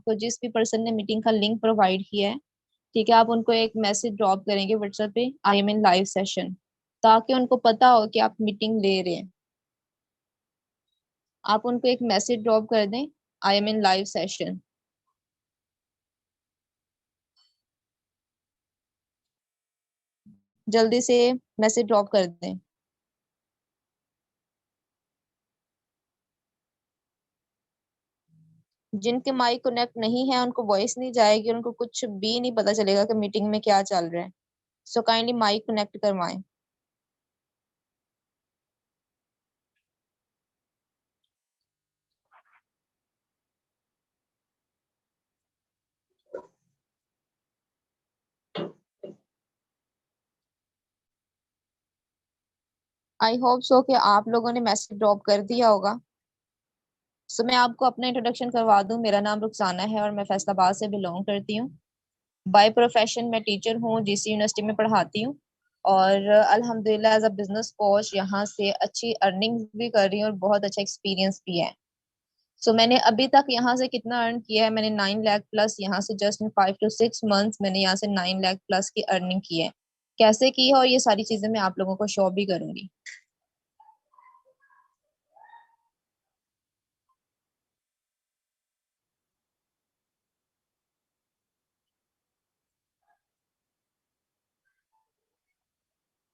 आपको जिस भी पर्सन ने मीटिंग का लिंक प्रोवाइड किया है, ठीक है, आप उनको एक मैसेज ड्रॉप करेंगे व्हाट्सएप पे, I am in live session, ताकि उनको पता हो कि आप मीटिंग ले रहे हैं। आप उनको एक मैसेज ड्रॉप कर दें, I am in live session. जल्दी से मैसेज ड्रॉप कर दें। जिनके माइक कनेक्ट नहीं है उनको वॉइस नहीं जाएगी, उनको कुछ भी नहीं पता चलेगा कि मीटिंग में क्या चल रहा है। सो काइंडली माइक कनेक्ट करवाएं। आई होप सो कि आप लोगों ने मैसेज ड्रॉप कर दिया होगा। सो मैं आपको अपना इंट्रोडक्शन करवा दूं। मेरा नाम रुखसाना है और मैं फैसलाबाद से बिलोंग करती हूँ। बाय प्रोफेशन मैं टीचर हूँ, जीसी यूनिवर्सिटी में पढ़ाती हूँ। और अल्हम्दुलिल्लाह एज अ बिजनेस कोच यहाँ से अच्छी अर्निंग भी कर रही हूँ और बहुत अच्छा एक्सपीरियंस भी है। सो मैंने अभी तक यहाँ से कितना अर्न किया है, मैंने 9 लाख प्लस यहाँ से जस्ट इन 5 to 6 months मैंने यहाँ से 9 लाख प्लस की अर्निंग की है। कैसे की है और ये सारी चीजें मैं आप लोगों को शो भी करूंगी।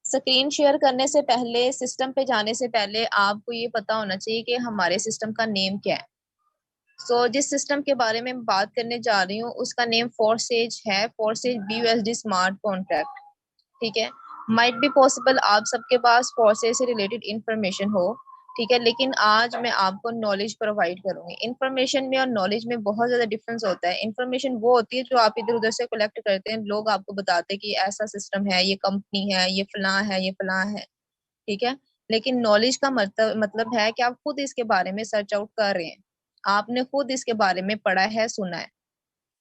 स्क्रीन शेयर करने से पहले, सिस्टम पे जाने से पहले आपको ये पता होना चाहिए कि हमारे सिस्टम का नेम क्या है। जिस सिस्टम के बारे में मैं बात करने जा रही हूँ उसका नेम फोरसेज है, फोरसेज BUSD स्मार्ट कॉन्ट्रैक्ट। ठीक है। माइट बी पॉसिबल आप सबके पास फोर्सेस से रिलेटेड इंफॉर्मेशन हो, ठीक है, लेकिन आज मैं आपको नॉलेज प्रोवाइड करूंगी। इंफॉर्मेशन में और नॉलेज में बहुत ज्यादा डिफरेंस होता है। इंफॉर्मेशन वो होती है जो आप इधर उधर से कलेक्ट करते हैं, लोग आपको बताते हैं कि ऐसा सिस्टम है, ये कंपनी है, ये फलां है, ये फलां है, ठीक है। लेकिन नॉलेज का मतलब है कि आप खुद इसके बारे में सर्च आउट कर रहे हैं, आपने खुद इसके बारे में पढ़ा है, सुना है,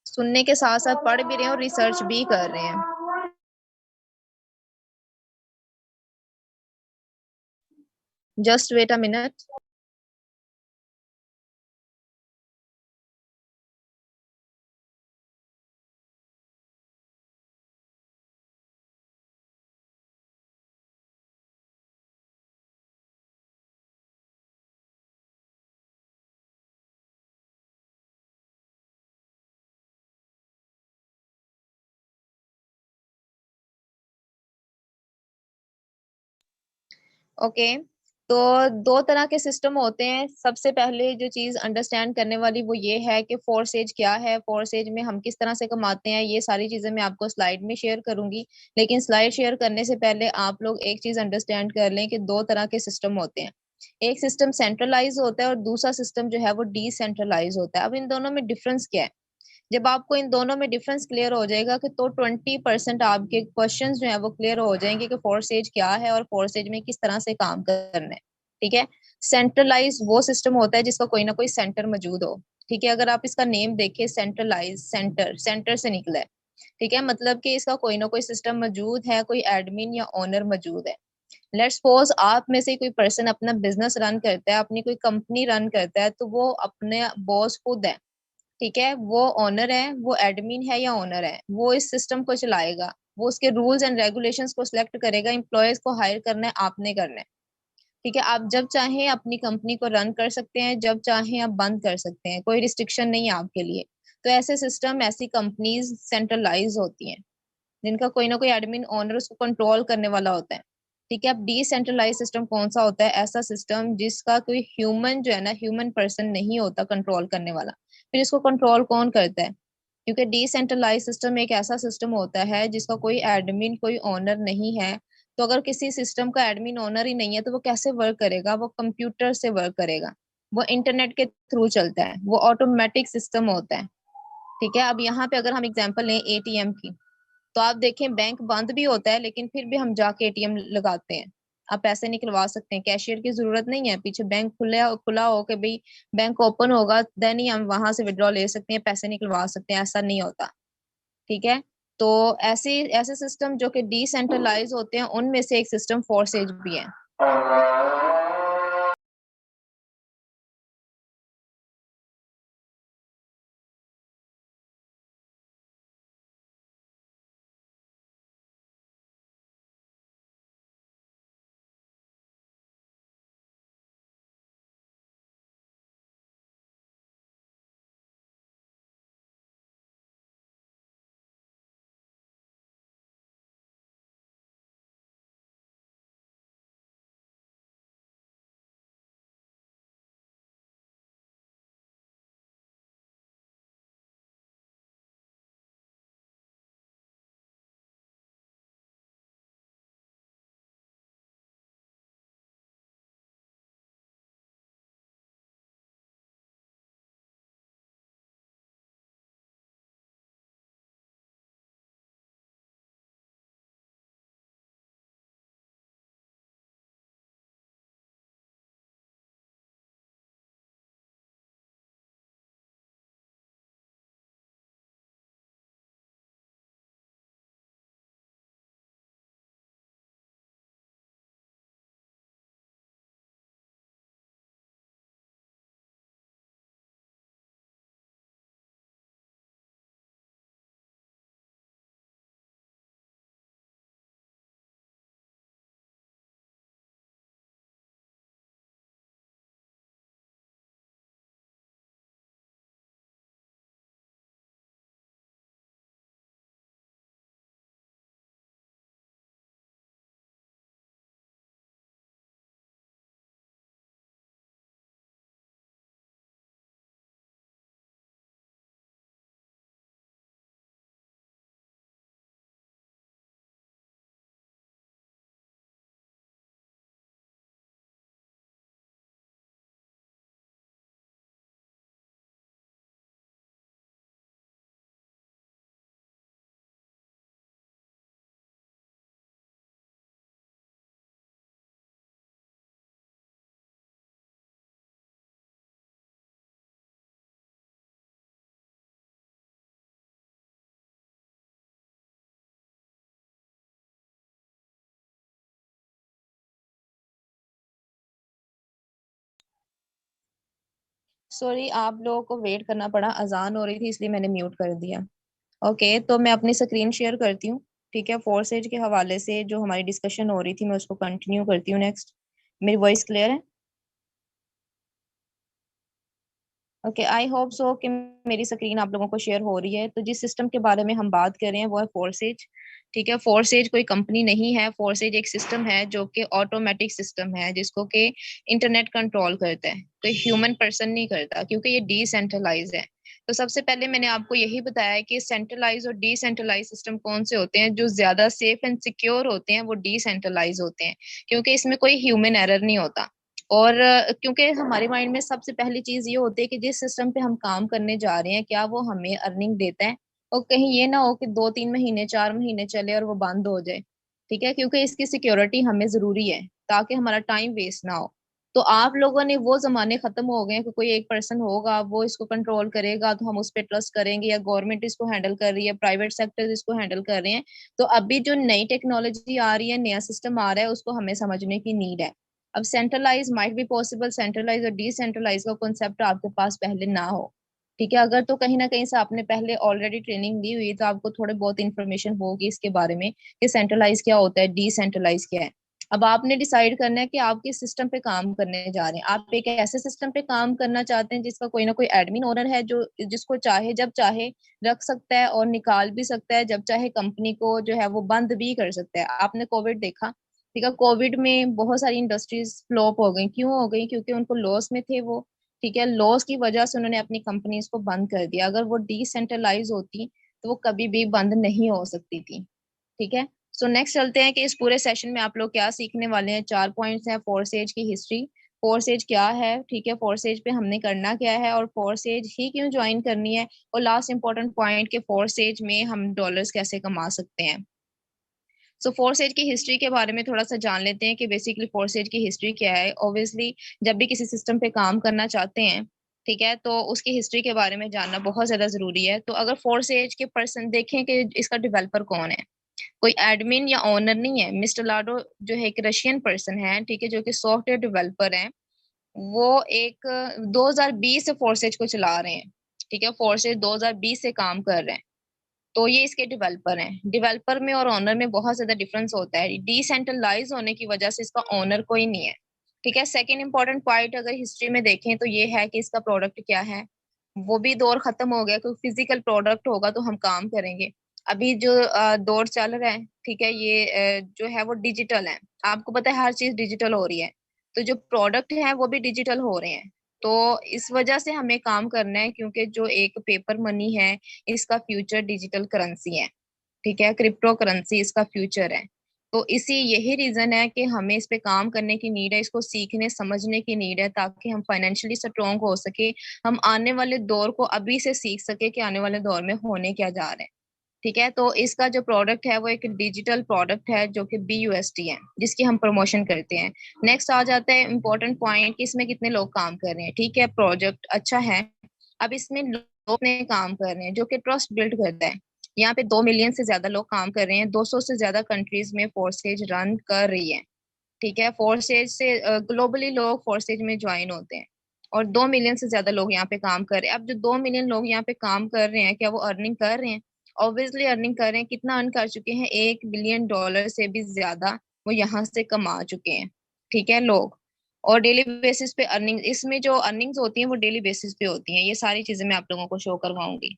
सुनने के साथ साथ पढ़ भी रहे हैं और रिसर्च भी कर रहे हैं। Just wait a minute. Okay. तो दो तरह के सिस्टम होते हैं। सबसे पहले जो चीज अंडरस्टैंड करने वाली वो ये है कि फोर्सेज क्या है, फोर्सेज में हम किस तरह से कमाते हैं, ये सारी चीजें मैं आपको स्लाइड में शेयर करूंगी। लेकिन स्लाइड शेयर करने से पहले आप लोग एक चीज अंडरस्टैंड कर लें कि दो तरह के सिस्टम होते हैं। एक सिस्टम सेंट्रलाइज होता है और दूसरा सिस्टम जो है वो डिसेंट्रलाइज होता है। अब इन दोनों में डिफरेंस क्या है? जब आपको इन दोनों में डिफरेंस क्लियर हो जाएगा कि तो 20% आपके क्वेश्चन जो है वो क्लियर हो जाएंगे कि फोर्सेज क्या है और फोर्सेज में किस तरह से काम करना है। ठीक है। सेंट्रलाइज वो सिस्टम होता है जिसका कोई ना कोई सेंटर मौजूद हो। ठीक है। अगर आप इसका नेम देखें, सेंट्रलाइज, सेंटर, सेंटर से निकला है। ठीक है, मतलब कि इसका कोई ना कोई सिस्टम मौजूद है, कोई एडमिन या ओनर मौजूद है। लेट्स सपोज आप में से कोई पर्सन अपना बिजनेस रन करता है, अपनी कोई कंपनी रन करता है, तो वो अपने बॉस खुद है। ठीक है, वो ओनर है, वो एडमिन है या ओनर है, वो इस सिस्टम को चलाएगा, वो उसके रूल्स एंड रेगुलेशंस को सिलेक्ट करेगा। एम्प्लॉयज को हायर करना है आपने करना है। ठीक है, आप जब चाहें अपनी कंपनी को रन कर सकते हैं, जब चाहें आप बंद कर सकते हैं, कोई रिस्ट्रिक्शन नहीं है आपके लिए। तो ऐसे सिस्टम, ऐसी कंपनीज सेंट्रलाइज होती हैं जिनका कोई ना कोई एडमिन ओनर उसको कंट्रोल करने वाला होता है। ठीक है। अब डिसेंट्रलाइज सिस्टम कौन सा होता है? ऐसा सिस्टम जिसका कोई ह्यूमन जो है ना, ह्यूमन पर्सन नहीं होता कंट्रोल करने वाला। फिर इसको कंट्रोल कौन करता है? क्योंकि डिसेंट्रलाइज सिस्टम एक ऐसा सिस्टम होता है जिसका कोई एडमिन, कोई ओनर नहीं है। तो अगर किसी सिस्टम का एडमिन ओनर ही नहीं है तो वो कैसे वर्क करेगा? वो कंप्यूटर से वर्क करेगा, वो इंटरनेट के थ्रू चलता है, वो ऑटोमेटिक सिस्टम होता है। ठीक है। अब यहाँ पे अगर हम एग्जांपल लें एटीएम की, तो आप देखें बैंक बंद भी होता है लेकिन फिर भी हम जाके एटीएम लगाते हैं। आप पैसे निकलवा सकते हैं, कैशियर की जरूरत नहीं है, पीछे बैंक खुला खुला हो के भाई बैंक ओपन होगा देन ही हम वहां से विड्रॉ ले सकते हैं, पैसे निकलवा सकते हैं, ऐसा नहीं होता। ठीक है। तो ऐसे ऐसे सिस्टम जो कि डिसेंट्रलाइज होते हैं उनमें से एक सिस्टम फोर्सेज भी है। सॉरी, आप लोगों को वेट करना पड़ा, अजान हो रही थी इसलिए मैंने म्यूट कर दिया। ओके, तो मैं अपनी स्क्रीन शेयर करती हूँ। ठीक है, फोर्सेज के हवाले से जो हमारी डिस्कशन हो रही थी मैं उसको कंटिन्यू करती हूँ नेक्स्ट। मेरी वॉइस क्लियर है? ओके, आई होप सो कि मेरी स्क्रीन आप लोगों को शेयर हो रही है। तो जिस सिस्टम के बारे में हम बात कर रहे हैं वो है फोर्सेज। ठीक है, फोर्सेज कोई कंपनी नहीं है, फोर्सेज एक सिस्टम है जो कि ऑटोमेटिक सिस्टम है जिसको कि इंटरनेट कंट्रोल करता है, कोई ह्यूमन पर्सन नहीं करता क्योंकि ये डिसेंट्रलाइज है। तो सबसे पहले मैंने आपको यही बताया कि सेंट्रलाइज और डिसेंट्रलाइज सिस्टम कौन से होते हैं। जो ज्यादा सेफ एंड सिक्योर होते हैं वो डिसेंट्रलाइज होते हैं क्योंकि इसमें कोई ह्यूमन एरर नहीं होता। और क्योंकि हमारे माइंड में सबसे पहली चीज ये होती है कि जिस सिस्टम पे हम काम करने जा रहे हैं क्या वो हमें अर्निंग देता है, और कहीं ये ना हो कि 2-3 महीने 4 महीने चले और वो बंद हो जाए। ठीक है, क्योंकि इसकी सिक्योरिटी हमें जरूरी है ताकि हमारा टाइम वेस्ट ना हो। तो आप लोगों ने वो जमाने खत्म हो गए हैं कि कोई एक पर्सन होगा वो इसको कंट्रोल करेगा तो हम उस पर ट्रस्ट करेंगे, या गवर्नमेंट इसको हैंडल कर रही है, प्राइवेट सेक्टर इसको हैंडल कर रहे हैं। तो अभी जो नई टेक्नोलॉजी आ रही है, नया सिस्टम आ रहा है, उसको हमें समझने की नीड है। अब centralise might be possible, centralise और डिसेंट्रलाइज का कॉन्सेप्ट आपके पास पहले ना हो। ठीक है, अगर तो कहीं ना कहीं से आपने पहले ऑलरेडी ट्रेनिंग ली हुई तो आपको थोड़े बहुत इंफॉर्मेशन होगी इसके बारे में कि सेंट्रलाइज क्या होता है, डिसेंट्रलाइज क्या है। अब आपने डिसाइड करना है कि आप किस सिस्टम पे काम करने जा रहे हैं। आप एक ऐसे सिस्टम पे काम करना चाहते हैं जिसका कोई ना कोई एडमिन ओनर है जो जिसको चाहे जब चाहे रख सकता है और निकाल भी सकता है, जब चाहे कंपनी को जो है वो बंद भी कर सकता है। आपने कोविड देखा, ठीक है, कोविड में बहुत सारी इंडस्ट्रीज फ्लॉप हो गई। क्यों हो गई? क्योंकि उनको लॉस में थे वो। ठीक है, लॉस की वजह से उन्होंने अपनी कंपनीज को बंद कर दिया। अगर वो डिसेंट्रलाइज होती तो वो कभी भी बंद नहीं हो सकती थी। ठीक है, सो नेक्स्ट चलते हैं कि इस पूरे सेशन में आप लोग क्या सीखने वाले हैं। 4 पॉइंट्स हैं। फोर्सेज की हिस्ट्री, फोर्सेज क्या है, ठीक है, फोर्सेज पे हमने करना क्या है और फोर्सेज ही क्यों ज्वाइन करनी है, और लास्ट इंपॉर्टेंट पॉइंट के फोर्सेज में हम डॉलर्स कैसे कमा सकते हैं। सो फोर्सेज की हिस्ट्री के बारे में थोड़ा सा जान लेते हैं कि बेसिकली फोर्सेज की हिस्ट्री क्या है। ऑब्वियसली जब भी किसी सिस्टम पे काम करना चाहते हैं, ठीक है, तो उसकी हिस्ट्री के बारे में जानना बहुत ज्यादा जरूरी है। तो अगर फोर्सेज के पर्सन देखें कि इसका डेवलपर कौन है, कोई एडमिन या ओनर नहीं है। मिस्टर लाडो जो है एक रशियन पर्सन है, ठीक है, जो कि सॉफ्टवेयर डेवलपर है। वो एक 2020 से फोर्सेज को चला रहे हैं। ठीक है, फोर्सेज 2020 से काम कर रहे हैं। तो ये इसके डेवलपर हैं। डेवलपर में और ओनर में बहुत ज्यादा डिफरेंस होता है। डिसेंट्रलाइज होने की वजह से इसका ओनर कोई नहीं है। ठीक है, सेकंड इंपॉर्टेंट पॉइंट अगर हिस्ट्री में देखें तो ये है कि इसका प्रोडक्ट क्या है। वो भी दौर खत्म हो गया, क्योंकि फिजिकल प्रोडक्ट होगा तो हम काम करेंगे। अभी जो दौर चल रहा है, ठीक है, ये जो है वो डिजिटल है। आपको पता है हर चीज डिजिटल हो रही है, तो जो प्रोडक्ट है वो भी डिजिटल हो रहे हैं। तो इस वजह से हमें काम करना है, क्योंकि जो एक पेपर मनी है इसका फ्यूचर डिजिटल करेंसी है। ठीक है, क्रिप्टो करेंसी इसका फ्यूचर है। तो इसी यही रीजन है कि हमें इस पे काम करने की नीड है, इसको सीखने समझने की नीड है, ताकि हम फाइनेंशियली स्ट्रोंग हो सके। हम आने वाले दौर को अभी से सीख सके कि आने वाले दौर में होने क्या जा रहे हैं। ठीक है, तो इसका जो प्रोडक्ट है वो एक डिजिटल प्रोडक्ट है जो कि BUSD है, जिसकी हम प्रमोशन करते हैं। नेक्स्ट आ जाता है इंपॉर्टेंट पॉइंट कि इसमें कितने लोग काम कर रहे हैं। ठीक है, प्रोजेक्ट अच्छा है। अब इसमें लोग अपने काम कर रहे हैं जो कि ट्रस्ट बिल्ड करता है। यहाँ पे 2 मिलियन से ज्यादा लोग काम कर रहे हैं। 200 से ज्यादा कंट्रीज में फोर्सेज रन कर रही है। ठीक है, फोर्सेज से ग्लोबली लोग फोर्सेज में ज्वाइन होते हैं, और 2 मिलियन से ज्यादा लोग यहाँ पे काम कर रहे हैं। अब जो 2 मिलियन लोग यहाँ पे काम कर रहे हैं क्या वो अर्निंग कर रहे हैं? ऑब्वियसली अर्निंग कर रहे हैं। कितना अर्न कर चुके हैं? $1 बिलियन से भी ज्यादा वो यहाँ से कमा चुके हैं। ठीक है, लोग। और डेली बेसिस पे अर्निंग, इसमें जो अर्निंग्स होती हैं वो डेली बेसिस पे होती हैं। ये सारी चीजें मैं आप लोगों को शो करवाऊंगी।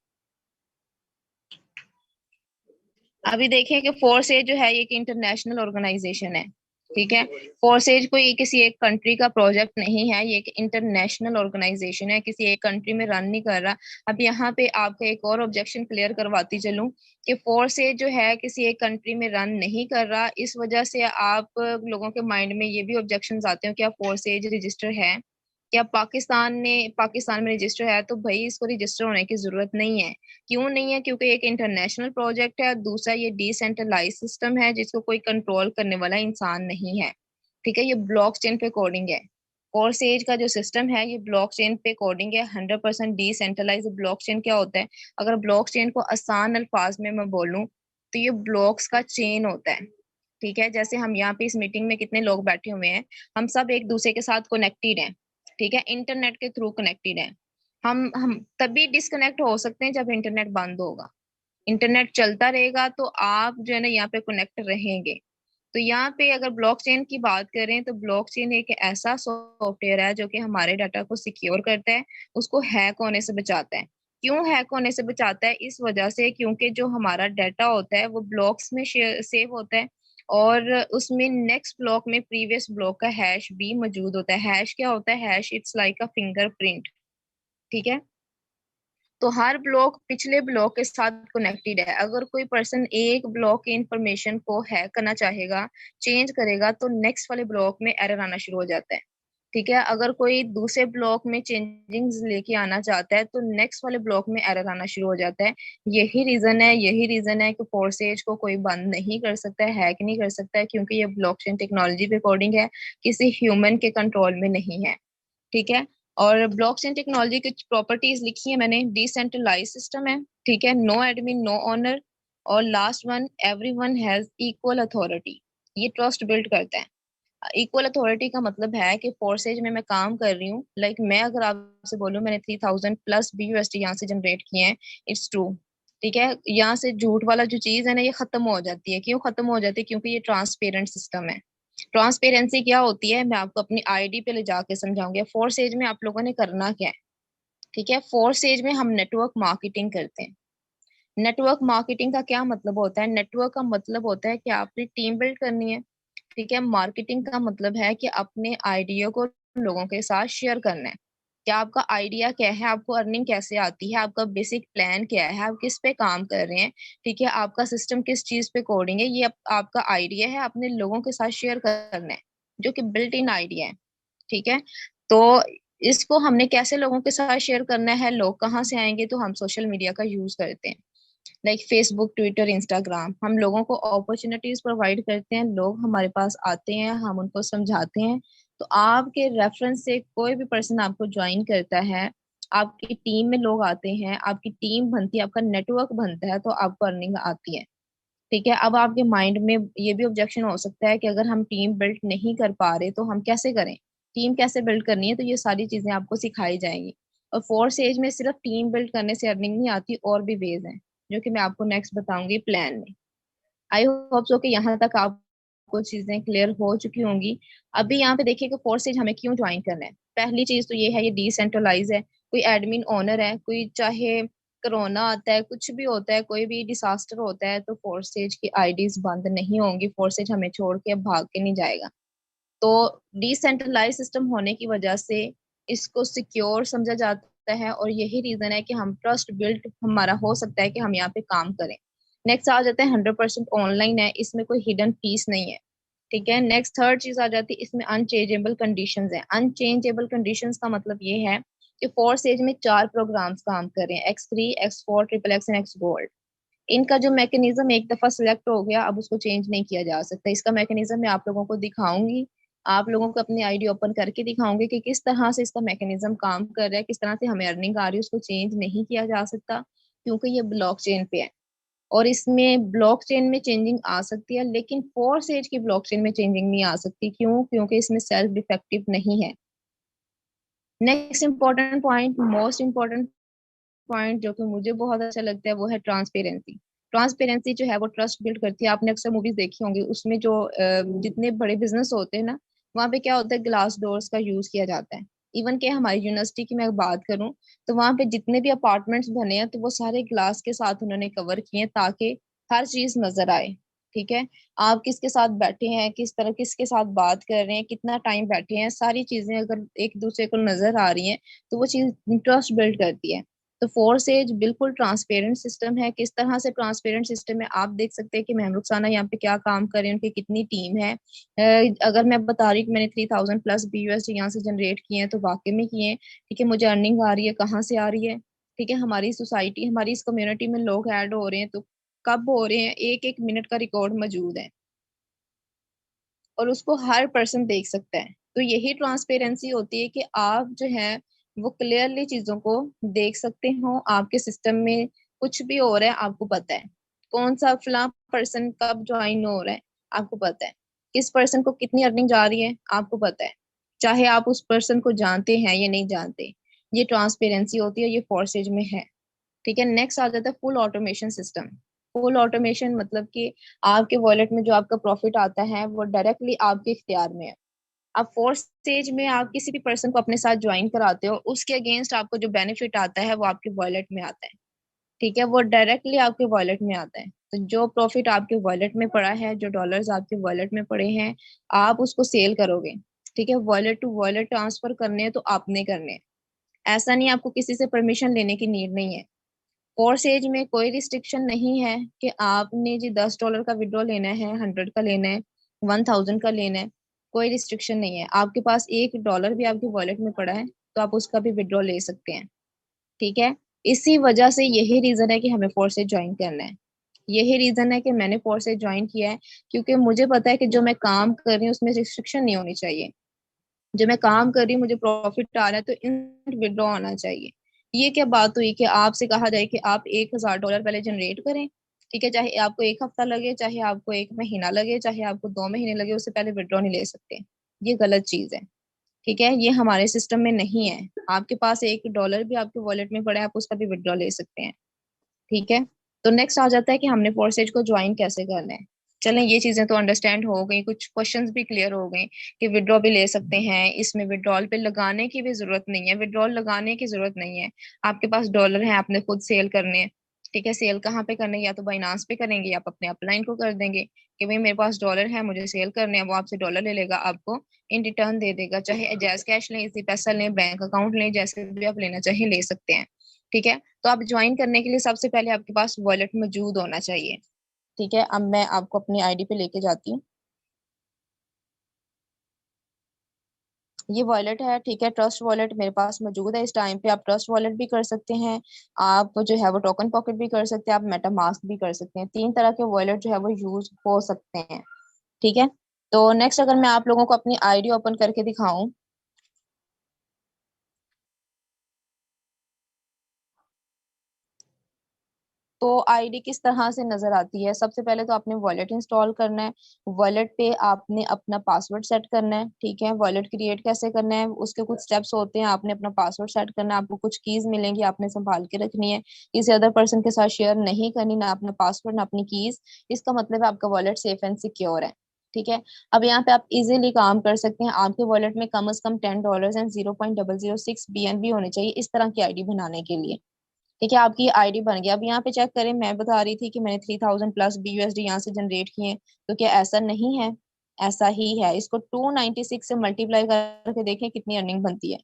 अभी देखिए कि फोर्सेज जो है ये एक इंटरनेशनल ऑर्गेनाइजेशन है। ठीक है, फोर्सेज कोई किसी एक कंट्री का प्रोजेक्ट नहीं है, ये एक इंटरनेशनल ऑर्गेनाइजेशन है, किसी एक कंट्री में रन नहीं कर रहा। अब यहाँ पे आपका एक और ऑब्जेक्शन क्लियर करवाती चलूं कि फोर्सेज जो है किसी एक कंट्री में रन नहीं कर रहा। इस वजह से आप लोगों के माइंड में ये भी ऑब्जेक्शन आते हो क्या फोर्सेज रजिस्टर है, क्या पाकिस्तान में रजिस्टर है? तो भाई इसको रजिस्टर होने की जरूरत नहीं है। क्यों नहीं है? क्योंकि एक इंटरनेशनल प्रोजेक्ट है, दूसरा ये डिसेंट्रलाइज सिस्टम है जिसको कोई कंट्रोल करने वाला इंसान नहीं है। ठीक है, ये ब्लॉकचेन पे कोडिंग है। फोर्सेज का जो सिस्टम है ये ब्लॉकचेन पे कोडिंग है, 100% डिसेंट्रलाइज। ब्लॉकचेन क्या होता है? अगर ब्लॉकचेन को आसान अल्फाज में मैं बोलूं तो ये ब्लॉक्स का चेन होता है। ठीक है, जैसे हम यहाँ पे इस मीटिंग में कितने लोग बैठे हुए हैं, हम सब एक दूसरे के साथ कनेक्टेड हैं। ठीक है, इंटरनेट के थ्रू कनेक्टेड हैं। हम तभी डिस्कनेक्ट हो सकते हैं जब इंटरनेट बंद होगा। इंटरनेट चलता रहेगा तो आप जो है ना यहाँ पे कनेक्ट रहेंगे। तो यहाँ पे अगर ब्लॉकचेन की बात करें तो ब्लॉकचेन एक ऐसा सॉफ्टवेयर है जो कि हमारे डाटा को सिक्योर करता है, उसको हैक होने से बचाता है। क्यों हैक होने से बचाता है? इस वजह से क्योंकि जो हमारा डाटा होता है वो ब्लॉक्स में सेव होता है, और उसमें नेक्स्ट ब्लॉक में प्रीवियस ब्लॉक का हैश भी मौजूद होता है। हैश क्या होता है? Hash it's like a fingerprint. ठीक है। तो हर ब्लॉक पिछले ब्लॉक के साथ कनेक्टेड है। अगर कोई पर्सन एक ब्लॉक की इंफॉर्मेशन को हैक करना चाहेगा, चेंज करेगा, तो नेक्स्ट वाले ब्लॉक में एरर आना शुरू हो जाता है। ठीक है। अगर कोई दूसरे ब्लॉक में चेंजिंग्स लेके आना चाहता है तो नेक्स्ट वाले ब्लॉक में एरर आना शुरू हो जाता है। यही रीजन है कि फोर्सेज को कोई बंद नहीं कर सकता है, हैक नहीं कर सकता है, क्योंकि ये ब्लॉकचेन टेक्नोलॉजी पे कोडिंग है, किसी ह्यूमन के कंट्रोल में नहीं है। ठीक है। और ब्लॉकचेन टेक्नोलॉजी की प्रॉपर्टीज लिखी है मैंने। डिसेंट्रलाइज सिस्टम है, ठीक है, नो एडमिन नो ओनर, और last one, everyone has equal authority. ये ट्रस्ट बिल्ड करता है। इक्वल अथॉरिटी का मतलब है कि फोर्सेज में मैं काम कर रही हूँ, लाइक मैं अगर आपसे बोलूँ मैंने 3000+ BUSD यहाँ से जनरेट किए हैं, इट्स ट्रू। ठीक है। यहाँ से झूठ वाला जो चीज है ना ये खत्म हो जाती है। क्यों खत्म हो जाती है? क्योंकि ये ट्रांसपेरेंट सिस्टम है। ट्रांसपेरेंसी क्या होती है मैं आपको अपनी आईडी पे ले जाके समझाऊंगी। फोर्स एज में आप लोगों ने करना क्या है? ठीक है। फोर्स एज में हम नेटवर्क मार्केटिंग करते हैं। नेटवर्क मार्केटिंग का क्या मतलब होता है? नेटवर्क का मतलब होता है कि आपने टीम बिल्ड करनी है। ठीक है। मार्केटिंग का मतलब है कि अपने आइडिया को लोगों के साथ शेयर करना है। क्या आपका आइडिया क्या है? आपको अर्निंग कैसे आती है? आपका बेसिक प्लान क्या है? आप किस पे काम कर रहे हैं? ठीक है। आपका सिस्टम किस चीज पे कोडिंग है? ये आपका आइडिया है, अपने लोगों के साथ शेयर करना है, जो कि बिल्ट इन आइडिया है। ठीक है। तो इसको हमने कैसे लोगों के साथ शेयर करना है? लोग कहाँ से आएंगे? तो हम सोशल मीडिया का यूज करते हैं, लाइक फेसबुक, ट्विटर, इंस्टाग्राम। हम लोगों को अपॉर्चुनिटीज प्रोवाइड करते हैं, लोग हमारे पास आते हैं, हम उनको समझाते हैं। तो आपके रेफरेंस से कोई भी पर्सन आपको ज्वाइन करता है, आपकी टीम में लोग आते हैं, आपकी टीम बनती है, आपका नेटवर्क बनता है, तो आपको अर्निंग आती है। ठीक है। अब आपके माइंड में ये भी ऑब्जेक्शन हो सकता है कि अगर हम टीम बिल्ड नहीं कर पा रहे तो हम कैसे करें? टीम कैसे बिल्ड करनी है? तो ये सारी चीजें आपको सिखाई जाएंगी। और फोर्थ एज में सिर्फ टीम बिल्ड करने से अर्निंग नहीं आती, और भी वेज हैं जो कि मैं आपको नेक्स्ट बताऊंगी प्लान में। आई होप सो कि यहाँ तक आपको चीजें क्लियर हो चुकी होंगी। अभी यहाँ पे देखिए कि फोर्थ स्टेज हमें क्यों ज्वाइन करना है। पहली चीज तो ये है, ये डिसेंट्रलाइज है, कोई एडमिन ओनर है, कोई चाहे कोरोना आता है, कुछ भी होता है, कोई भी डिसास्टर होता है, तो फोर्थ स्टेज की आईडीज बंद नहीं होंगी। फोर्थ स्टेज हमें छोड़ के भाग के नहीं जाएगा। तो डिसेंट्रलाइज सिस्टम होने की वजह से इसको सिक्योर समझा जाता है, और यही रीजन है कि हम ट्रस्ट बिल्ड हमारा हो सकता है कि हम यहाँ पे काम करें। नेक्स्ट आ जाता है 100% ऑनलाइन है, इसमें कोई हिडन फीस नहीं है। ठीक है। नेक्स्ट थर्ड चीज आ जाती है, इसमें अनचेंजेबल कंडीशंस है। अनचेंजेबल कंडीशंस का मतलब ये है कि फोर्थ स्टेज में 4 प्रोग्राम्स काम कर रहे हैं, X3, X4, XXX and X gold. इनका जो मैकेनिज्म एक दफा सिलेक्ट हो गया, अब उसको चेंज नहीं किया जा सकता। इसका मैकेनिज्म मैं आप लोगों को दिखाऊंगी, आप लोगों को अपनी आईडी ओपन करके दिखाऊंगी कि किस तरह से इसका मैकेनिज्म काम कर रहा है, किस तरह से हमें अर्निंग आ रही है। उसको चेंज नहीं किया जा सकता क्योंकि ये ब्लॉकचेन पे है। और इसमें ब्लॉकचेन में चेंजिंग आ सकती है, लेकिन फोर्थ एज की ब्लॉकचेन में चेंजिंग नहीं आ सकती। क्यों? क्योंकि इसमें सेल्फ डिफेक्टिव नहीं है। Next important point, most important point जो कि मुझे बहुत अच्छा लगता है, वो है ट्रांसपेरेंसी। ट्रांसपेरेंसी जो है वो ट्रस्ट बिल्ड करती है। आपने अक्सर मूवीज देखी होंगी, उसमें जो जितने बड़े बिजनेस होते हैं ना, वहाँ पे क्या होता है, ग्लास डोर्स का यूज किया जाता है। इवन के हमारी यूनिवर्सिटी की मैं बात करूँ तो वहाँ पे जितने भी अपार्टमेंट्स बने हैं तो वो सारे ग्लास के साथ उन्होंने कवर किए हैं, ताकि हर चीज नजर आए। ठीक है। आप किसके साथ बैठे हैं, किस तरह किसके साथ बात कर रहे हैं, कितना टाइम बैठे हैं, सारी चीजें अगर एक दूसरे को नजर आ रही हैं तो वो चीज ट्रस्ट बिल्ड करती है। तो फोर्स एज बिल्कुल ट्रांसपेरेंट सिस्टम है। किस तरह से ट्रांसपेरेंट सिस्टम है आप देख सकते हैं कि महम रुखसाना यहाँ पे क्या काम कर रहे हैं, उनकी कितनी टीम है। अगर मैं बता रही हूँ कि मैंने 3000+ BUSD यहाँ से जनरेट किए हैं, तो वाकई में किए हैं। ठीक है। मुझे अर्निंग आ रही है, कहाँ से आ रही है? ठीक है। हमारी सोसाइटी, हमारी इस कम्युनिटी में लोग ऐड हो रहे हैं, तो कब हो रहे हैं? एक एक मिनट का रिकॉर्ड मौजूद है, और उसको हर पर्सन देख सकता है। तो यही ट्रांसपेरेंसी होती है कि आप जो है वो क्लियरली चीजों को देख सकते हो। आपके सिस्टम में कुछ भी हो रहा है आपको पता है, कौन सा फला पर्सन कब ज्वाइन हो रहा है आपको पता है, किस पर्सन को कितनी अर्निंग जा रही है आपको पता है, चाहे आप उस पर्सन को जानते हैं या नहीं जानते। ये ट्रांसपेरेंसी होती है, ये फोर्सेज में है। ठीक है, नेक्स्ट आ जाता है full automation system. Full automation मतलब कि आपके वॉलेट में जो आपका प्रॉफिट आता है वो डायरेक्टली आपके इख्तियार में है। आप फोर्थ स्टेज में आप किसी भी पर्सन को अपने साथ ज्वाइन कराते हो, उसके अगेंस्ट आपको जो बेनिफिट आता है वो आपके वॉलेट में आता है। ठीक है, वो डायरेक्टली आपके वॉलेट में आता है। तो जो प्रॉफिट आपके वॉलेट में पड़ा है, जो डॉलर्स आपके वॉलेट में पड़े हैं, आप उसको सेल करोगे। ठीक है, वॉलेट टू वॉलेट ट्रांसफर करने हैं तो आपने करने हैं। ऐसा नहीं, आपको किसी से परमिशन लेने की नीड नहीं है। कोर्स एज में कोई रिस्ट्रिक्शन नहीं है कि आपने जी $10 का विड्रॉ लेना है, 100 का लेना है, 1000 का लेना है। कोई रिस्ट्रिक्शन नहीं है। आपके पास $1 भी आपके वॉलेट में पड़ा है तो आप उसका भी विड्रॉ ले सकते हैं। ठीक है, इसी वजह से यही रीजन है कि हमें फोर्स एज ज्वाइन करना है। यही रीजन है कि मैंने फोर्स एज ज्वाइन किया है, क्योंकि मुझे पता है कि जो मैं काम कर रही हूँ उसमें रिस्ट्रिक्शन नहीं होनी चाहिए। जो मैं काम कर रही हूँ, मुझे प्रॉफिट आ रहा है तो इंस्टेंट विड्रॉ आना चाहिए। ये क्या बात हुई कि आपसे कहा जाए कि आप $1000 पहले जनरेट करें। ठीक है, चाहे आपको एक हफ्ता लगे, चाहे आपको एक महीना लगे, चाहे आपको 2 महीने लगे, उससे पहले विड्रॉ नहीं ले सकते। ये गलत चीज है। ठीक है, ये हमारे सिस्टम में नहीं है। आपके पास $1 भी आपके वॉलेट में पड़ा है, आप उसका भी विड्रॉ ले सकते हैं। ठीक है, तो नेक्स्ट आ जाता है कि हमने फोर्सेज को ज्वाइन कैसे करना है। चलें, ये चीजें तो अंडरस्टैंड हो गई, कुछ क्वेश्चंस भी क्लियर हो गए कि विड्रॉ भी ले सकते हैं, इसमें विड्रॉल पे लगाने की भी जरूरत नहीं है, विड्रॉल लगाने की जरूरत नहीं है। आपके पास डॉलर है, आपने खुद सेल करने हैं। ठीक है, सेल कहाँ पे करने हैं? या तो बाइनांस पे करेंगे या आप अपने अपलाइन को कर देंगे कि भाई मेरे पास डॉलर है, मुझे सेल करने हैं। वो आपसे डॉलर ले लेगा, आपको इन रिटर्न दे देगा। चाहे जैस कैश लें, इसी पैसा लें, बैंक अकाउंट लें, जैसे भी आप लेना चाहें ले सकते हैं। ठीक है, तो आप ज्वाइन करने के लिए सबसे पहले आपके पास वॉलेट मौजूद होना चाहिए। ठीक है, अब मैं आपको अपनी आईडी पे लेके जाती हूँ। ये वॉलेट है। ठीक है, ट्रस्ट वॉलेट मेरे पास मौजूद है इस टाइम पे। आप ट्रस्ट वॉलेट भी कर सकते हैं, आप जो है वो टोकन पॉकेट भी कर सकते हैं, आप मेटा मास्क भी कर सकते हैं। 3 तरह के वॉलेट जो है वो यूज हो सकते हैं। ठीक है, तो नेक्स्ट अगर मैं आप लोगों को अपनी आईडी ओपन करके दिखाऊं, तो आईडी किस तरह से नजर आती है। सबसे पहले तो आपने वॉलेट इंस्टॉल करना है। वॉलेट पे आपने अपना पासवर्ड सेट करना है। ठीक है, वॉलेट क्रिएट कैसे करना है, उसके कुछ स्टेप्स होते हैं। आपने अपना पासवर्ड सेट करना है, आपको कुछ कीज मिलेंगी, आपने संभाल के रखनी है, किसी अदर पर्सन के साथ शेयर नहीं करनी, ना अपना पासवर्ड ना अपनी कीज। इसका मतलब है आपका वॉलेट सेफ एंड सिक्योर है। ठीक है, अब यहाँ पे आप इजीली काम कर सकते हैं। आपके वॉलेट में कम से कम $10 एंड 0.006 BNB होने चाहिए इस तरह की आईडी बनाने के लिए। ठीक है, आपकी आईडी बन गया। अब यहाँ पे चेक करें, मैं बता रही थी कि मैंने 3000+ BUSD यहाँ से जनरेट किए, तो क्या ऐसा नहीं है? ऐसा ही है। इसको 296 से मल्टीप्लाई करके देखें कितनी अर्निंग बनती है।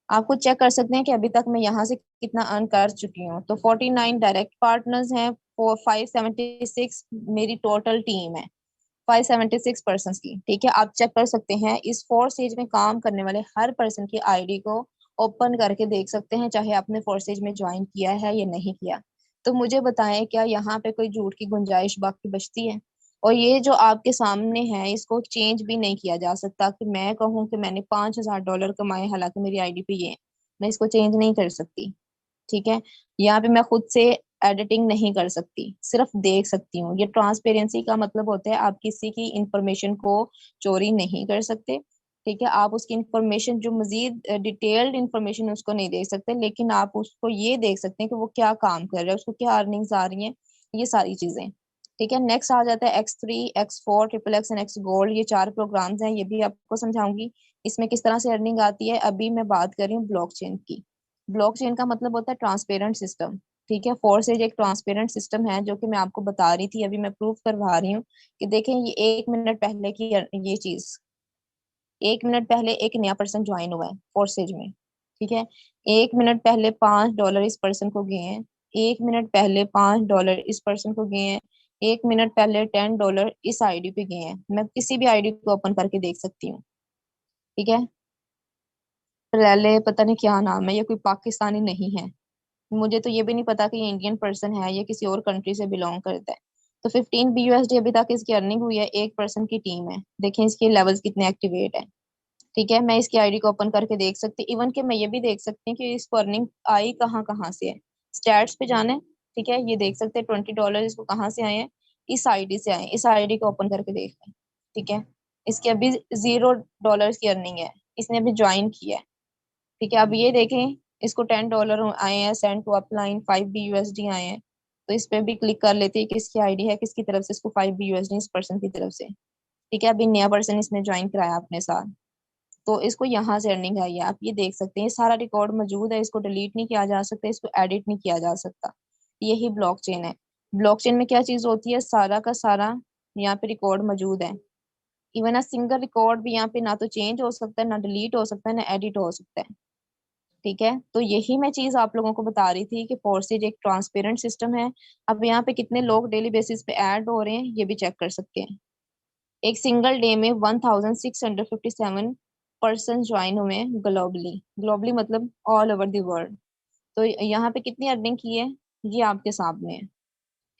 आप खुद चेक कर सकते हैं कि अभी तक मैं यहाँ से कितना अर्न कर चुकी हूँ। तो 49 डायरेक्ट पार्टनर्स हैं, 576 मेरी टोटल टीम है, 576 पर्सन की। ठीक है, आप चेक कर सकते हैं, इस 4 स्टेज में काम करने वाले हर पर्सन की आईडी को ओपन करके देख सकते हैं, चाहे आपने 4 स्टेज में ज्वाइन किया है या नहीं किया। तो मुझे बताएं, क्या यहाँ पे कोई झूठ की गुंजाइश बाकी बचती है? और ये जो आपके सामने है, इसको चेंज भी नहीं किया जा सकता कि मैं कहूँ कि मैंने $5000 कमाए, हालांकि मेरी आईडी पे ये है। मैं इसको चेंज नहीं कर सकती। ठीक है, यहाँ पे मैं खुद से एडिटिंग नहीं कर सकती, सिर्फ देख सकती हूँ। ये ट्रांसपेरेंसी का मतलब होता है आप किसी की इंफॉर्मेशन को चोरी नहीं कर सकते। ठीक है, आप उसकी इंफॉर्मेशन जो मजीद डिटेल्ड इंफॉर्मेशन उसको नहीं दे सकते, लेकिन आप उसको ये देख सकते हैं कि वो क्या काम कर रहा है, उसको क्या अर्निंग्स आ रही हैं, ये सारी चीजें। ठीक है, नेक्स्ट आ जाता है X3, X4, XXX and X gold. ये 4 प्रोग्राम्स हैं, ये भी आपको समझाऊंगी इसमें किस तरह से अर्निंग आती है। अभी मैं बात कर रही हूँ ब्लॉकचेन की। ब्लॉकचेन का मतलब होता है ट्रांसपेरेंट सिस्टम। ठीक है, फोर्सेज एक ट्रांसपेरेंट सिस्टम है, जो कि मैं आपको बता रही थी, अभी मैं प्रूव करवा रही हूँ कि देखें ये 1 मिनट पहले की ये चीज। 1 मिनट पहले एक नया पर्सन ज्वाइन हुआ है फोर्सेज में। ठीक है, 1 मिनट पहले $5 इस पर्सन को गए हैं। 1 मिनट पहले $5 इस पर्सन को गए हैं। 1 मिनट पहले $10 इस आईडी पे गए हैं। मैं किसी भी आईडी को ओपन करके देख सकती हूँ। ठीक है, पहले पता नहीं क्या नाम है, ये कोई पाकिस्तानी नहीं है। मुझे तो ये भी नहीं पता कि ये इंडियन पर्सन है या किसी और कंट्री से बिलोंग करता है। तो 15 BUSD अभी तक इसकी अर्निंग हुई है। एक पर्सन की टीम है, देखें इसके लेवल्स कितने एक्टिवेट है। ठीक है, मैं इसकी आईडी को ओपन करके देख सकती, इवन कि मैं ये भी देख सकती हूँ कि इसको अर्निंग आई कहाँ कहाँ से है। स्टैट्स पे जाना है। ठीक है, ये देख सकते हैं $20 इसको कहाँ से आए हैं, इस आईडी से आए हैं। इस आईडी को ओपन करके देख लें। ठीक है, इसकी अभी $0 की अर्निंग है, इसने अभी ज्वाइन किया है। ठीक है, अब ये देखें, इसको $10 आए हैं, सेंड टू अपलाइन 5 BUSD आए हैं। तो इस पे भी क्लिक कर लेते हैं, किसकी आईडी है, किसकी तरफ से, इसको 5 BUSD इस पर्सन की तरफ से। ठीक है, अभी नया पर्सन इसने ज्वाइन कराया अपने साथ, तो इसको यहाँ से अर्निंग आई है। आप ये देख सकते हैं, सारा रिकॉर्ड मौजूद है, इसको डिलीट नहीं किया जा सकता, इसको एडिट नहीं किया जा सकता। यही ब्लॉकचेन है। ब्लॉकचेन में क्या चीज होती है, सारा का सारा यहाँ पे रिकॉर्ड मौजूद है। इवन अ सिंगल रिकॉर्ड भी यहाँ पे ना तो चेंज हो सकता है, ना डिलीट हो सकता है, ना एडिट हो सकता है। ठीक है, तो यही मैं चीज आप लोगों को बता रही थी कि फोर्सेज एक ट्रांसपेरेंट सिस्टम है। अब यहाँ पे कितने लोग डेली बेसिस पे ऐड हो रहे हैं ये भी चेक कर सकते हैं। एक सिंगल डे में 1657 पर्सन ज्वाइन हुए हैं ग्लोबली। ग्लोबली मतलब ऑल ओवर द वर्ल्ड। तो यहाँ पे कितनी अर्निंग की है ये आपके सामने है।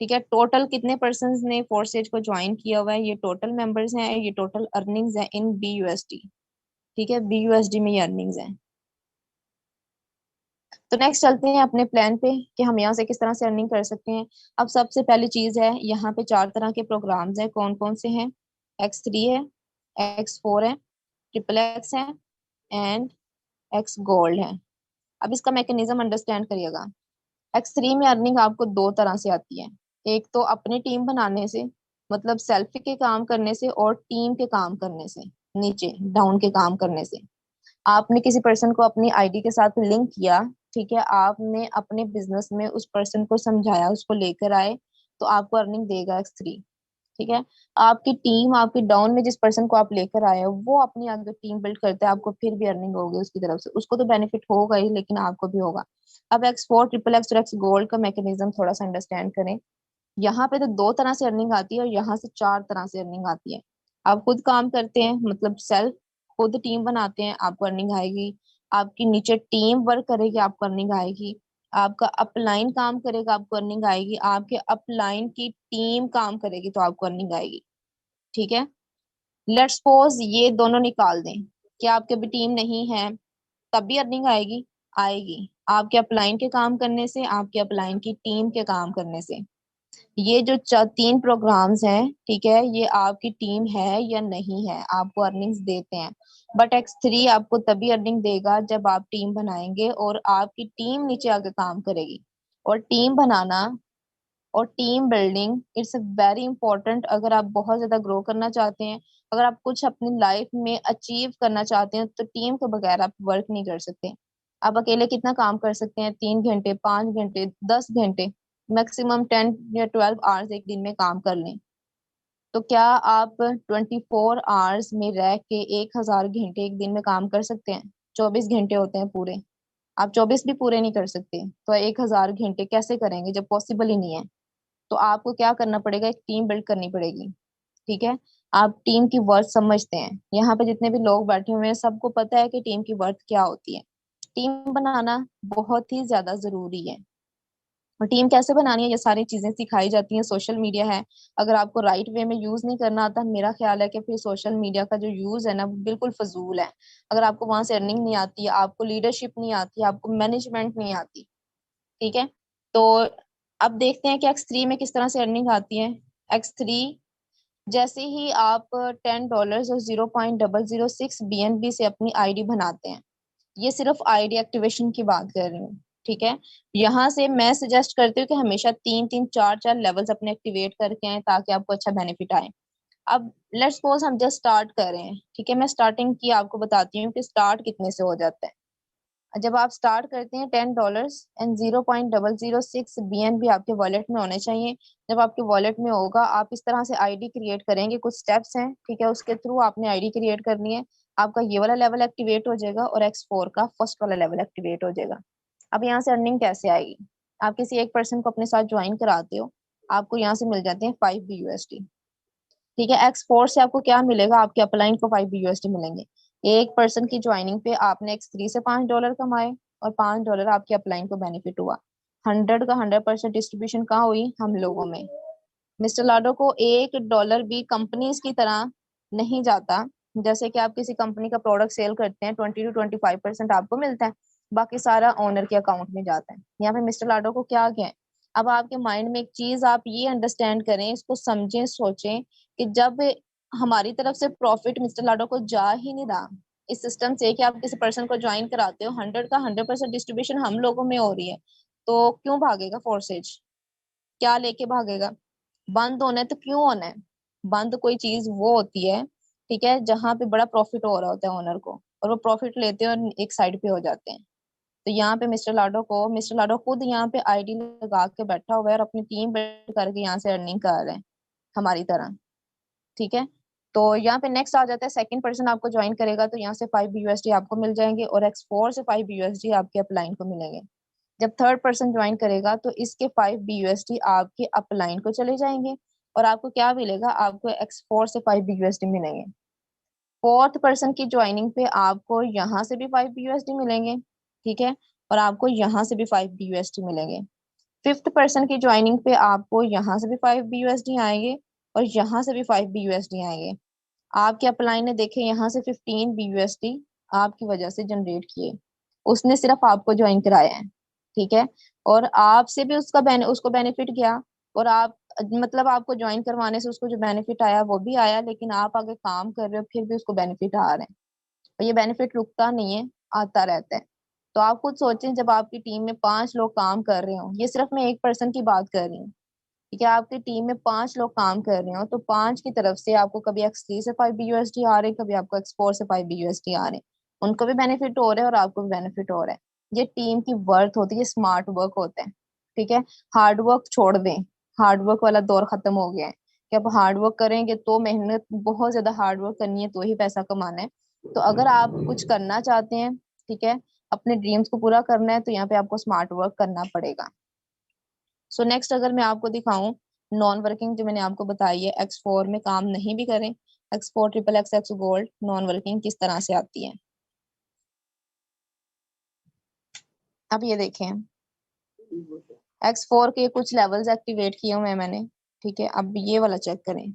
ठीक है, टोटल कितने पर्सन ने फोर्सेज को ज्वाइन किया हुआ है, ये टोटल मेंबर्स हैं, ये टोटल अर्निंग्स हैं इन BUSD। ठीक है, BUSD में ये अर्निंग्स हैं। तो नेक्स्ट चलते हैं अपने प्लान पे कि हम यहाँ से किस तरह से अर्निंग कर सकते हैं। अब सबसे पहली चीज है, यहाँ पे 4 तरह के प्रोग्राम्स हैं। कौन कौन से हैं? X3 है, X4 है, XXX है, एंड X गोल्ड है। अब इसका मैकेनिज्म अंडरस्टैंड करिएगा। X3 में अर्निंग आपको 2 तरह से आती है। एक तो अपनी टीम बनाने से, मतलब सेल्फ के काम करने से, और टीम के काम करने से, नीचे डाउन के काम करने से। आपने किसी पर्सन को अपनी आईडी के साथ लिंक किया, ठीक है, आपने अपने बिजनेस में उस पर्सन को समझाया, उसको लेकर आए, तो आपको अर्निंग देगा X3। ठीक है, आपकी टीम, आपकी डाउन में जिस पर्सन को आप लेकर आए हो, वो अपनी आगे टीम बिल्ड करता है, आपको फिर भी अर्निंग होगी उसकी तरफ से। उसको तो बेनिफिट होगा ही, लेकिन आपको भी होगा। अब X4, XXX और X गोल्ड का मैकेनिज्म थोड़ा सा अंडरस्टैंड करें। यहाँ पे तो 2 तरह से अर्निंग आती है, और यहाँ से 4 तरह से अर्निंग आती है। आप खुद काम करते हैं, मतलब सेल्फ, खुद टीम बनाते हैं, आपको अर्निंग आएगी। आपकी नीचे टीम वर्क करेगी, आपको अर्निंग आएगी। आपका अपलाइन काम करेगा, आपको अर्निंग आएगी। आपके अपलाइन की टीम काम करेगी, तो आपको अर्निंग आएगी। ठीक है, लेट्स सपोज ये दोनों निकाल दें कि आपके भी टीम नहीं है, तब भी अर्निंग आएगी। आएगी आपके अपलाइन के काम करने से, आपके अपलाइन की टीम के काम करने से। ये जो 3 प्रोग्राम्स हैं, ठीक है, ये आपकी टीम है या नहीं है, आपको अर्निंग्स देते हैं। बट X3 आपको तभी अर्निंग देगा जब आप टीम बनाएंगे और आपकी टीम नीचे आके काम करेगी। और टीम बनाना और team building it's very important. अगर आप बहुत ज्यादा ग्रो करना चाहते हैं, अगर आप कुछ अपनी लाइफ में अचीव करना चाहते हैं, तो टीम के बगैर आप वर्क नहीं कर सकते। आप अकेले कितना काम कर सकते हैं? 3 घंटे, 5 घंटे, 10 घंटे, मैक्सिमम 10 या 12 आवर्स एक दिन में काम कर लें। तो क्या आप 24 आवर्स में रह के 1,000 घंटे एक दिन में काम कर सकते हैं? 24 घंटे होते हैं पूरे। आप 24 भी पूरे नहीं कर सकते, तो 1,000 घंटे कैसे करेंगे जब पॉसिबल ही नहीं है? तो आपको क्या करना पड़ेगा, एक टीम बिल्ड करनी पड़ेगी। ठीक है, आप टीम की वर्थ समझते हैं, यहाँ पे जितने भी लोग बैठे हुए हैं सबको पता है कि टीम की वर्थ क्या होती है। टीम बनाना बहुत ही ज्यादा जरूरी है। और टीम कैसे बनानी है, ये सारी चीजें सिखाई जाती हैं। सोशल मीडिया है, अगर आपको राइट वे में यूज नहीं करना आता, मेरा ख्याल है कि फिर सोशल मीडिया का जो यूज है ना, वो बिल्कुल फजूल है। अगर आपको वहां से अर्निंग नहीं आती, आपको लीडरशिप नहीं आती, आपको मैनेजमेंट नहीं आती। ठीक है, तो अब देखते हैं कि X3 में किस तरह से अर्निंग आती है। X3, जैसे ही आप $10 और 0.006 BNB से अपनी आईडी बनाते हैं, ये सिर्फ आईडी एक्टिवेशन की बात कर रही हूँ। ठीक है, यहाँ से मैं सजेस्ट करती हूँ कि हमेशा 3 3 4 4 लेवल्स अपने एक्टिवेट करके आए, ताकि आपको अच्छा बेनिफिट आए। अब लेट्स सपोज हम जस्ट स्टार्ट कर रहे हैं। ठीक है, मैं स्टार्टिंग की आपको बताती हूँ कि स्टार्ट कितने से हो जाता है। जब आप स्टार्ट करते हैं, $10 एंड 0.006 BNB आपके वॉलेट में होने चाहिए। जब आपके वॉलेट में होगा, आप इस तरह से आईडी क्रिएट करेंगे। कुछ स्टेप्स हैं, ठीक है, उसके थ्रू आपने आईडी क्रिएट करनी है। आपका ये वाला लेवल एक्टिवेट हो जाएगा, और X4 का फर्स्ट वाला लेवल एक्टिवेट हो जाएगा। अब यहाँ से अर्निंग कैसे आएगी? आप किसी एक पर्सन को अपने साथ ज्वाइन कराते हो, आपको यहाँ से मिल जाते हैं 5 BUSD। ठीक है, X4 से आपको क्या मिलेगा? आपके अपलाइन को 5 BUSD मिलेंगे। एक पर्सन की ज्वाइनिंग पे आपने X3 से $5 कमाए, और $5 आपके अपलाइन को बेनिफिट हुआ। 100 का 100% डिस्ट्रीब्यूशन कहाँ हुई? हम लोगों में। मिस्टर लाडो को $1 भी कंपनीज की तरह नहीं जाता। जैसे कि आप किसी कंपनी का प्रोडक्ट सेल करते हैं, 20 to 25% आपको मिलता है, बाकी सारा ओनर के अकाउंट में जाता है। यहाँ पे मिस्टर लाडो को क्या क्या है? अब आपके माइंड में एक चीज आप ये अंडरस्टैंड करें, इसको समझें, सोचें कि जब हमारी तरफ से प्रॉफिट मिस्टर लाडो को जा ही नहीं रहा, इस सिस्टम से कि आप किसी पर्सन को ज्वाइन कराते हो, 100 का 100% डिस्ट्रीब्यूशन हम लोगों में हो रही है, तो क्यों भागेगा फोर्सेज? क्या लेके भागेगा? बंद होना है तो क्यों होना है? बंद कोई चीज वो होती है, ठीक है, जहां पे बड़ा प्रॉफिट हो रहा होता है ओनर को, और वो प्रॉफिट लेते हैं और एक साइड पे हो जाते हैं। तो यहाँ पे मिस्टर लाडो खुद यहाँ पे आईडी लगा के बैठा हुआ है और अपनी टीम बिल्ड करके यहाँ से अर्निंग कर रहे हैं हमारी तरह, ठीक है। तो यहाँ पे नेक्स्ट आ जाता है, सेकंड पर्सन आपको ज्वाइन करेगा तो यहाँ से 5 USD आपको मिल जाएंगे और X4 से 5 USD आपके अपलाइन को मिलेंगे। जब थर्ड पर्सन ज्वाइन करेगा तो इसके 5 USD आपके अपलाइन को चले जाएंगे और आपको क्या मिलेगा, आपको X4 से 5 USD मिलेंगे। फोर्थ पर्सन की ज्वाइनिंग पे आपको यहाँ से भी 5 USD मिलेंगे, ठीक है, और आपको यहाँ से भी 5 USD मिलेंगे। फिफ्थ पर्सन की ज्वाइनिंग पे आपको यहाँ से भी 5 USD आएंगे और यहाँ से भी 5 USD आएंगे। आपके अपलाइन ने देखे यहाँ से 15 USD आपकी वजह से जनरेट किए, उसने सिर्फ आपको ज्वाइन कराया है, ठीक है, और आपसे भी उसको बेनिफिट गया, और आप मतलब आपको ज्वाइन करवाने से उसको जो बेनिफिट आया वो भी आया, लेकिन आप आगे काम कर रहे हो फिर भी उसको बेनिफिट आ रहे हैं, और ये बेनिफिट रुकता नहीं है, आता रहता है। तो आप खुद सोचें, जब आपकी टीम में 5 लोग काम कर रहे हो, ये सिर्फ मैं एक पर्सन की बात कर रही हूँ, ठीक है, आपकी टीम में 5 लोग काम कर रहे हो, तो 5 की तरफ से आपको कभी X3 से 5 USD आ रहे, कभी आपको X4 से 5 USD आ रहे, उनको भी बेनिफिट हो रहा है और आपको भी बेनिफिट हो रहा है। ये टीम की वर्थ होती है, स्मार्ट वर्क होता है, ठीक है। हार्ड वर्क छोड़ दें, हार्ड वर्क वाला दौर खत्म हो गया है कि अब हार्ड वर्क करेंगे तो मेहनत, बहुत ज्यादा हार्ड वर्क करनी है तो ही पैसा कमाना है। तो अगर आप कुछ करना चाहते हैं, ठीक है, अपने ड्रीम्स को पूरा करना है, तो यहाँ पे आपको स्मार्ट वर्क करना पड़ेगा। सो नेक्स्ट अगर मैं आपको दिखाऊं, नॉन वर्किंग जो मैंने आपको बताई है, X4 में काम नहीं भी करें, X4 triple X gold non working किस तरह से आती है, अब ये देखें। X4 के कुछ लेवल्स एक्टिवेट किए हुए हैं मैंने, ठीक है। अब ये वाला चेक करें,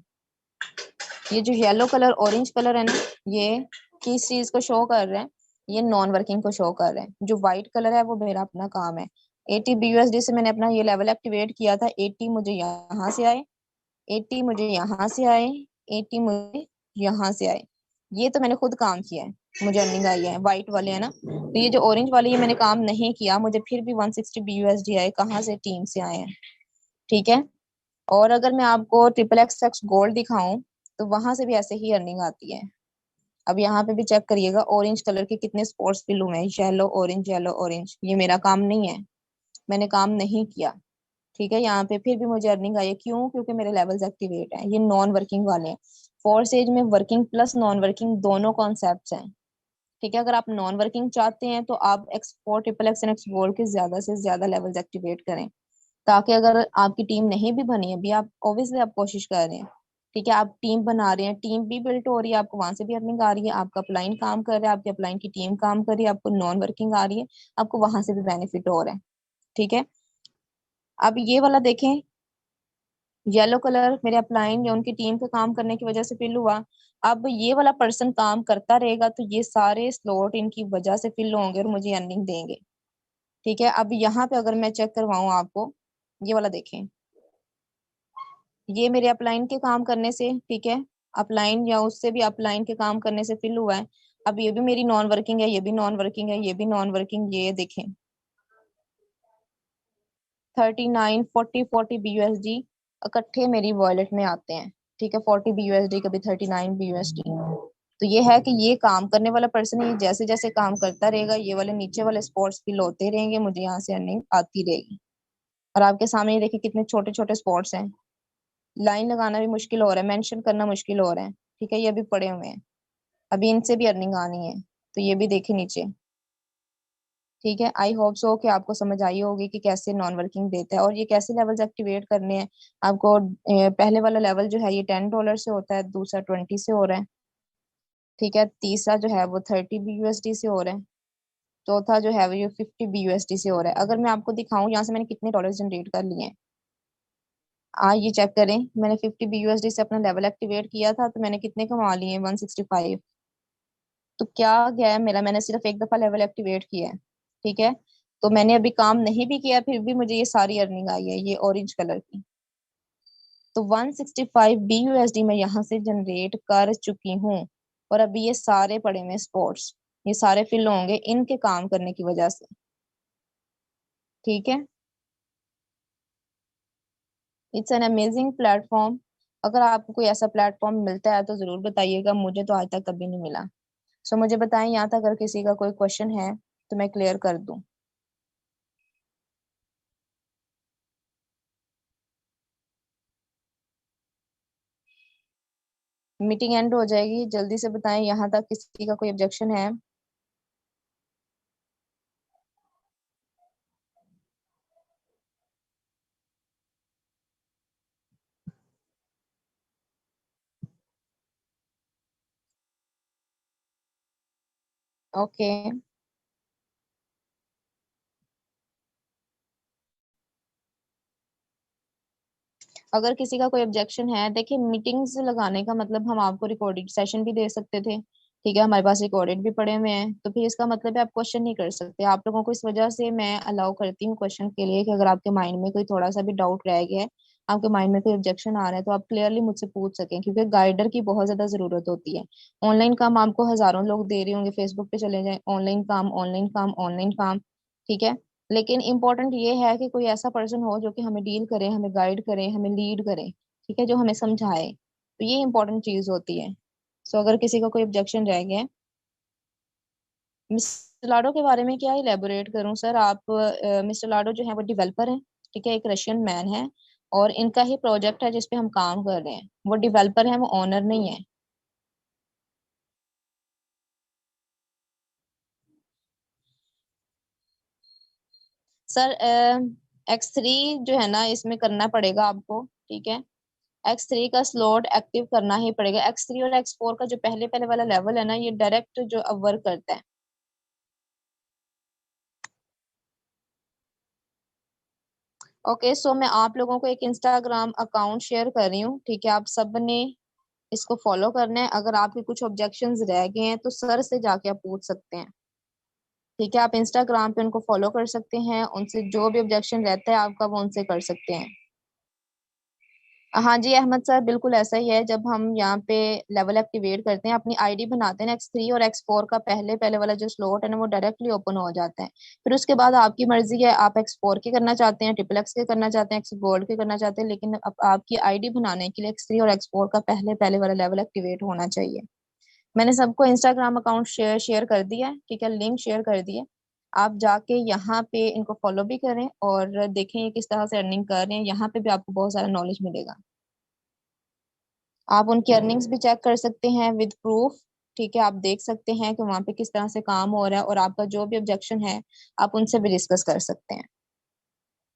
ये जो येलो कलर ऑरेंज कलर है ना, ये किस चीज को शो कर रहे हैं, ये नॉन वर्किंग को शो कर रहे हैं। जो व्हाइट कलर है वो मेरा अपना काम है। 80 BUSD से मैंने अपना ये लेवल एक्टिवेट किया था, 80 मुझे यहाँ से आए, 80 मुझे यहाँ से आए, 80 मुझे यहाँ से आए, ये तो मैंने खुद काम किया है, मुझे अर्निंग आई है। व्हाइट वाले है ना, तो ये जो ऑरेंज वाले, ये मैंने काम नहीं किया, मुझे फिर भी 160 BUSD आए, कहाँ से, टीम से आए हैं, ठीक है। और अगर मैं आपको ट्रिपल एक्स गोल्ड दिखाऊं, तो वहां से भी ऐसे ही अर्निंग आती है। अब यहाँ पे भी चेक करिएगा, ऑरेंज कलर के कितने स्पॉट्स फिल हुए हैं, येलो ऑरेंज येलो ऑरेंज, ये मेरा काम नहीं है, मैंने काम नहीं किया, ठीक है। यहाँ पे फिर भी मुझे अर्निंग आई है, क्यों? क्योंकि मेरे लेवल्स एक्टिवेट हैं। ये नॉन वर्किंग वाले हैं। फोर्स एज में वर्किंग प्लस नॉन वर्किंग दोनों कॉन्सेप्ट्स हैं, ठीक है। अगर आप नॉन वर्किंग चाहते हैं तो आप X4 triple x and x gold के ज्यादा से ज्यादा लेवल्स एक्टिवेट करें, ताकि अगर आपकी टीम नहीं भी बनी, अभी आप ऑब्वियसली आप कोशिश कर रहे हैं, ठीक है, आप टीम बना रहे हैं, टीम भी बिल्ट हो रही है, आपको वहां से भी अर्निंग आ रही है, आपका अपलाइन काम कर रहा है, आपके अपलाइन की टीम काम कर रही है, आपको नॉन वर्किंग आ रही है, आपको वहां से भी बेनिफिट हो रहा है, ठीक है। अब ये वाला देखें, येलो कलर मेरे अपलाइन या उनकी टीम पे काम करने की वजह से फिल हुआ। अब ये वाला पर्सन काम करता रहेगा तो ये सारे स्लॉट इनकी वजह से फिल होंगे और मुझे अर्निंग देंगे, ठीक है। अब यहाँ पे अगर मैं चेक करवाऊँ आपको, ये वाला देखें, ये मेरे अपलाइन के काम करने से, ठीक है, अपलाइन या उससे भी अपलाइन के काम करने से फिल हुआ है। अब ये भी मेरी नॉन वर्किंग है, ये भी नॉन वर्किंग है, ये भी नॉन वर्किंग, ये देखें 39 40 40 BUSD इकट्ठे मेरी वॉलेट में आते हैं, ठीक है। 40 BUSD, कभी 39 BUSD। तो ये है कि ये काम करने वाला पर्सन, ये जैसे जैसे काम करता रहेगा, ये वाले नीचे वाले स्पॉट्स फिल होते रहेंगे, मुझे यहाँ से अर्निंग आती रहेगी। और आपके सामने ये देखिए कितने छोटे छोटे स्पॉट्स हैं, लाइन लगाना भी मुश्किल हो रहा है, मेंशन करना मुश्किल हो रहा है, ठीक है। ये अभी पड़े हुए हैं, अभी इनसे भी अर्निंग आनी है, तो ये भी देखे नीचे, ठीक है। आई होप सो कि आपको समझ आई होगी कि कैसे नॉन वर्किंग देता है और ये कैसे लेवल्स एक्टिवेट करने हैं आपको। पहले वाला लेवल जो है ये $10 से होता है, दूसरा 20 से हो रहा है, ठीक है, तीसरा जो है वो 30 BUSD से हो रहा है, चौथा जो है वो ये 50 BUSD से हो रहा है। अगर मैं आपको दिखाऊं यहाँ से मैंने कितने डॉलर जनरेट कर लिए हैं, आज ये चेक करें, मैंने 50 BUSD से अपना लेवल एक्टिवेट किया था, तो मैंने कितने कमा लिए, 165। तो क्या गया है मेरा, मैंने सिर्फ एक दफा लेवल एक्टिवेट किया है, ठीक है। तो मैंने अभी काम नहीं भी किया, फिर भी मुझे ये सारी अर्निंग आई है, ये ऑरेंज कलर की। तो 165 BUSD मैं यहाँ से जनरेट कर चुकी हूँ, और अभी ये सारे पड़े हुए स्पॉट्स, ये सारे फिल होंगे इनके काम करने की वजह से। ठीक है, इट्स एन अमेजिंग प्लेटफॉर्म। अगर आपको कोई ऐसा प्लेटफॉर्म मिलता है तो जरूर बताइएगा, मुझे तो आज तक कभी नहीं मिला। सो मुझे बताएं यहाँ तक, अगर किसी का कोई क्वेश्चन है तो मैं क्लियर कर दूं। मीटिंग एंड हो जाएगी, जल्दी से बताएं यहाँ तक किसी का कोई ऑब्जेक्शन है। ओके, अगर किसी का कोई ऑब्जेक्शन है, देखिए मीटिंग्स लगाने का मतलब हम आपको रिकॉर्डेड सेशन भी दे सकते थे। ठीक है, हमारे पास रिकॉर्डेड भी पड़े हुए हैं, तो फिर इसका मतलब है आप क्वेश्चन नहीं कर सकते। आप लोगों को इस वजह से मैं अलाउ करती हूँ क्वेश्चन के लिए, कि अगर आपके माइंड में कोई थोड़ा सा भी डाउट रह गया है, आपके माइंड में कोई ऑब्जेक्शन आ रहा है, तो आप क्लियरली मुझसे पूछ सकें, क्योंकि गाइडर की बहुत ज्यादा जरूरत होती है। ऑनलाइन काम आपको हजारों लोग दे रहे होंगे, फेसबुक पे चले जाएं, ऑनलाइन काम ऑनलाइन काम ऑनलाइन काम। ठीक है, लेकिन इम्पोर्टेंट ये है कि कोई ऐसा पर्सन हो जो कि हमें डील करे, हमें गाइड करे, हमें लीड करे। ठीक है, जो हमें समझाए, तो ये इंपॉर्टेंट चीज होती है। सो अगर किसी का कोई ऑब्जेक्शन रह गया है। मिस्टर लाडो के बारे में क्या इलेबोरेट करूं सर? आप मिस्टर लाडो जो है वो डेवलपर हैं। ठीक है, एक रशियन मैन है, और इनका ही प्रोजेक्ट है जिसपे हम काम कर रहे हैं। वो डेवलपर है, वो ओनर नहीं है। सर X3 जो है ना, इसमें करना पड़ेगा आपको। ठीक है, X3 का स्लॉट एक्टिव करना ही पड़ेगा। X3 और X4 का जो पहले पहले वाला लेवल है ना, ये डायरेक्ट जो अब वर्क करता है। ओके, सो मैं आप लोगों को एक इंस्टाग्राम अकाउंट शेयर कर रही हूँ। ठीक है, आप सब ने इसको फॉलो करना है। अगर आपके कुछ ऑब्जेक्शंस रह गए हैं तो सर से जाके आप पूछ सकते हैं। ठीक है, आप इंस्टाग्राम पे उनको फॉलो कर सकते हैं, उनसे जो भी ऑब्जेक्शन रहता है आपका वो उनसे कर सकते हैं। हाँ जी अहमद सर, बिल्कुल ऐसा ही है। जब हम यहाँ पे लेवल एक्टिवेट करते हैं, अपनी आईडी बनाते हैं, X3 और X4 का पहले पहले वाला जो स्लॉट है ना, वो डायरेक्टली ओपन हो जाता है। फिर उसके बाद आपकी मर्जी है, आप X4 के करना चाहते हैं, XXX के करना चाहते हैं, एक्स गोल्ड के करना चाहते हैं, लेकिन अब आपकी आईडी बनाने के लिए X3 और X4 का पहले पहले वाला लेवल एक्टिवेट होना चाहिए। मैंने सबको इंस्टाग्राम अकाउंट शेयर शेयर कर दिया है। ठीक है, लिंक शेयर कर दिया। आप जाके यहाँ पे इनको फॉलो भी करें और देखें ये किस तरह से अर्निंग कर रहे हैं। यहाँ पे भी आपको बहुत सारा नॉलेज मिलेगा। आप उनकी अर्निंग्स भी चेक कर सकते हैं विद प्रूफ। ठीक है, आप देख सकते हैं कि वहाँ पे किस तरह से काम हो रहा है, और आपका जो भी ऑब्जेक्शन है आप उनसे भी डिस्कस कर सकते हैं।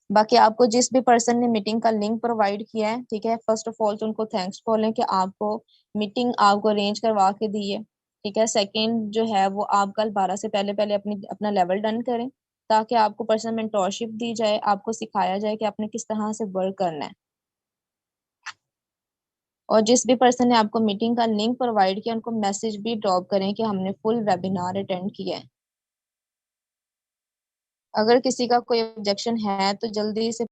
बाकी आपको जिस भी पर्सन ने मीटिंग का लिंक प्रोवाइड किया है, ठीक है, फर्स्ट ऑफ ऑल तो उनको थैंक्स बोलें कि आपको मीटिंग आपको अरेंज करवा के दी है। ठीक है, सेकंड जो है वो आप कल 12 से पहले पहले अपना लेवल डन करें, ताकि आपको पर्सनल मेंटोरशिप दी जाए, आपको सिखाया जाए कि आपने किस तरह से वर्क करना है। और जिस भी पर्सन ने आपको मीटिंग का लिंक प्रोवाइड किया, उनको मैसेज भी ड्रॉप करें कि हमने फुल वेबिनार अटेंड किया है। अगर किसी का कोई ऑब्जेक्शन है तो जल्दी से